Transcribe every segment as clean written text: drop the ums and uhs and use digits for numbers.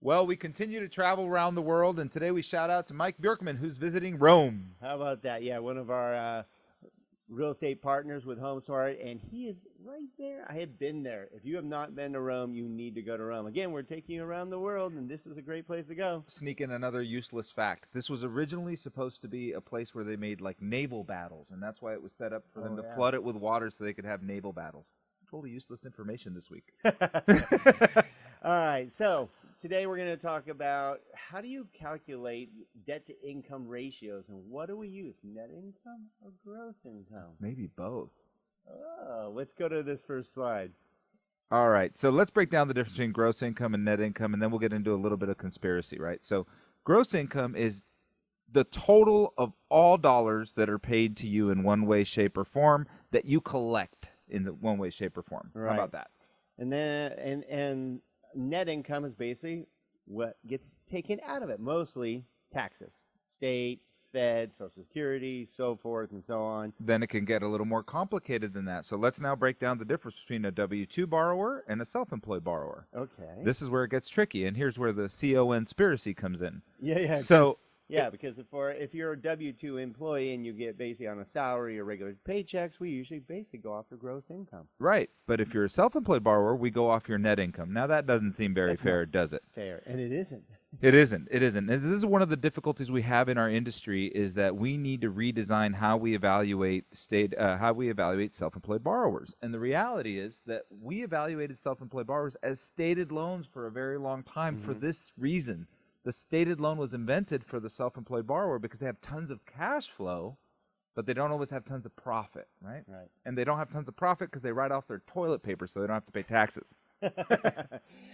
Well, we continue to travel around the world, and today we shout out to Mike Bjorkman, who's visiting Rome. How about that? Yeah, one of our real estate partners with HomeSmart, and he is right there. I have been there. If you have not been to Rome, you need to go to Rome. Again, we're taking you around the world, and this is a great place to go. Sneak in another useless fact. This was originally supposed to be a place where they made like naval battles, and that's why it was set up for them to flood it with water so they could have naval battles. Totally useless information this week. All right, so today we're going to talk about how do you calculate debt-to-income ratios, and what do we use, net income or gross income? Maybe both. Oh, let's go to this first slide. All right, so let's break down the difference between gross income and net income, and then we'll get into a little bit of conspiracy, right? So gross income is the total of all dollars that are paid to you in one way, shape, or form that you collect in the one way, shape, or form. Right. How about that? And then and net income is basically what gets taken out of it, mostly taxes, state, Fed, Social Security, so forth and so on. Then it can get a little more complicated than that. So let's now break down the difference between a W-2 borrower and a self-employed borrower. Okay. This is where it gets tricky, and here's where the conspiracy comes in. Yeah. So because if you're a W-2 employee and you get basically on a salary or regular paychecks, we usually basically go off your gross income. Right, but if you're a self-employed borrower, we go off your net income. Now that doesn't seem very fair, does it? Fair, and it isn't. It isn't. And this is one of the difficulties we have in our industry is that we need to redesign how we evaluate self-employed borrowers. And the reality is that we evaluated self-employed borrowers as stated loans for a very long time for this reason. The stated loan was invented for the self-employed borrower because they have tons of cash flow, but they don't always have tons of profit, right? Right. And they don't have tons of profit because they write off their toilet paper so they don't have to pay taxes.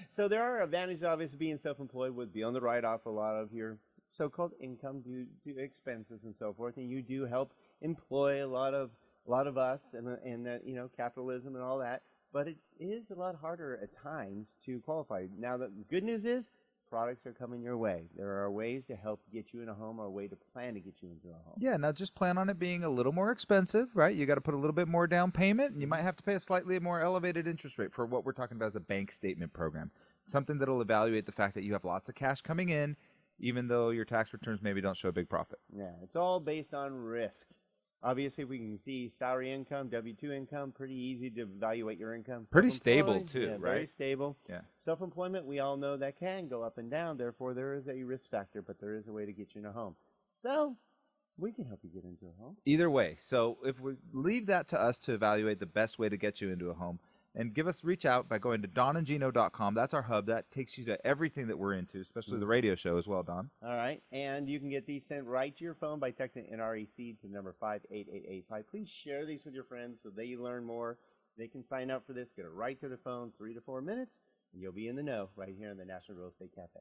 So there are advantages, obviously, being self-employed would be on the write-off a lot of your so-called income due to expenses and so forth, and you do help employ a lot of us and that, you know, capitalism and all that. But it is a lot harder at times to qualify. Now, the good news is products are coming your way. There are ways to help get you in a home or a way to plan to get you into a home. Yeah, now just plan on it being a little more expensive, right? You got to put a little bit more down payment, and you might have to pay a slightly more elevated interest rate for what we're talking about as a bank statement program. Something that'll evaluate the fact that you have lots of cash coming in, even though your tax returns maybe don't show a big profit. Yeah, it's all based on risk. Obviously, we can see salary income, W-2 income, pretty easy to evaluate your income. Pretty stable, too, yeah, right? Very stable. Yeah. Self-employment, we all know that can go up and down. Therefore, there is a risk factor, but there is a way to get you in a home. So we can help you get into a home. Either way. So if we leave that to us to evaluate the best way to get you into a home, and reach out by going to don&gino.com. That's our hub. That takes you to everything that we're into, especially the radio show as well, Don. All right. And you can get these sent right to your phone by texting NREC to number 58885. Please share these with your friends so they learn more. They can sign up for this, get it right to their phone, 3 to 4 minutes, and you'll be in the know right here in the National Real Estate Cafe.